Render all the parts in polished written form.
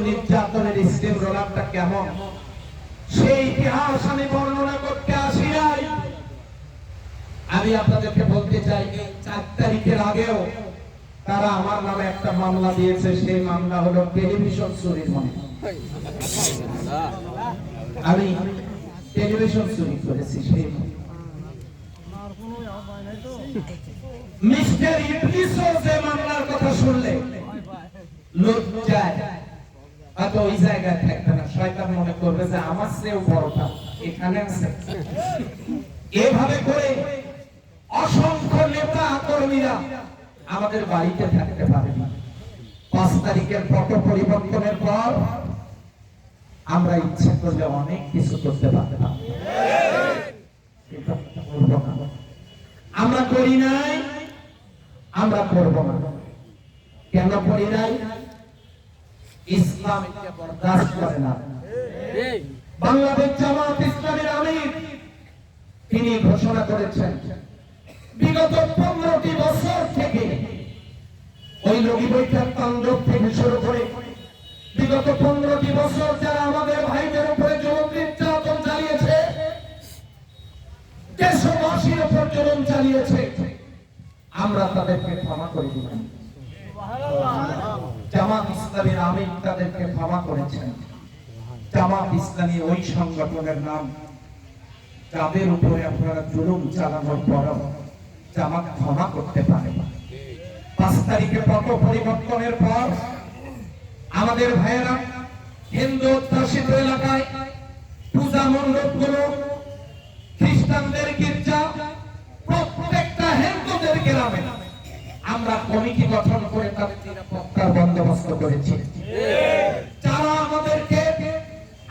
নির্যাতনের স্টেম রোলারটা কেমন সেই ইতিহাস আমি বর্ণনা করতে আসি নাই। আমি আপনাদেরকে বলতে চাই 4 তারিখের আগেও তারা আমার নামে একটা মামলা দিয়েছে। সেই মামলা হলো টেলিভিশন চুরির মামলা। আমি টেলিভিশন চুরি করেছি। সেই মিস্টার ইবলিসও যে মামলার কথা শুনলে লজ্জায় হয়তো ওই জায়গায় থাকবে না, শয়তান মনে করবে যে আমার চেয়েও বড়টা এখানে আছে। এভাবে করে অসংখ্য নেতা কর্মীরা আমাদের বাড়িতে থাকতে পারে না। 5 তারিখের পট পরিবর্তনের পর আমরা ইচ্ছে করলে অনেক কিছু করতে পারতাম, আমরা করি নাই, আমরা করব না। কেন করি নাই? ইসলাম এটা বরদাস্ত করে না। বাংলাদেশ জামাত ইসলামের আমির তিনি ঘোষণা করেছেন বিগত 15টি বছর থেকে ওই লগি বৈঠক তাণ্ডব থেকে শুরু করে বিগত 15টি বছর যারা আমাদের ভাইদের উপরে জুলুম নির্যাতন চালিয়েছে, দেশবাসীর উপর জুলুম চালিয়েছে, আমরা তাদেরকে ক্ষমা করে দিলাম। জামাত ইসলামের আমির তাদেরকে ক্ষমা করেছেন। জামাত ইসলামী ওই সংগঠনের নাম যাদের উপরে আপনারা জুলুম চালানোর পরও জামাত ক্ষমা করতে পারে না। 5 তারিখে পট পরিবর্তনের পর আমাদের ভাইয়েরা হিন্দু অধ্যুষিত এলাকায় পূজা মণ্ডপগুলো, খ্রিস্টানদের গির্জা, প্রত্যেকটা হিন্দুদের গ্রামে আমরা কমিটি গঠন করে তাদের নিরাপত্তার বন্দোবস্ত করেছি। যারা আমাদেরকে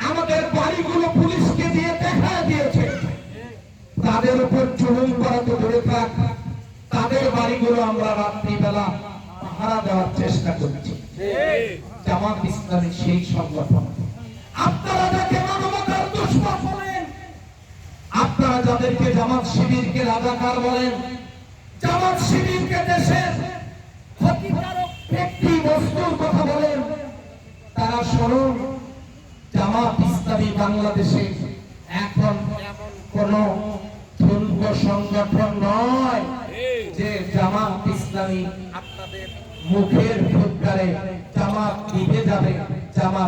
আমাদের বাড়িগুলো পুলিশকে দিয়ে দেখা দিয়েছে, তাদের উপর জুলুম করা তো দূরে থাক, তাদের বাড়িগুলো আমরা রাত্রিবেলা পাহারা দেওয়ার চেষ্টা করছি। জামাত ইসলামী সেই সংগঠন। আপনারা যাকে মানবতার দুশমন বলেন, আপনারা যাদেরকে জামাত শিবিরকে রাজাকার বলেন, জামাত শিবিরকে দেশের ক্ষতিকারক ব্যক্তি বস্তুর কথা বলেন, তারা শুনুন, জামাত ইসলামী বাংলাদেশে এখন এমন কোন ধর্ম সংগঠন নয় যে জামাত ইসলামী আপনাদের মুখের ফুৎকারে জামাত দিতে যাবে, জামাত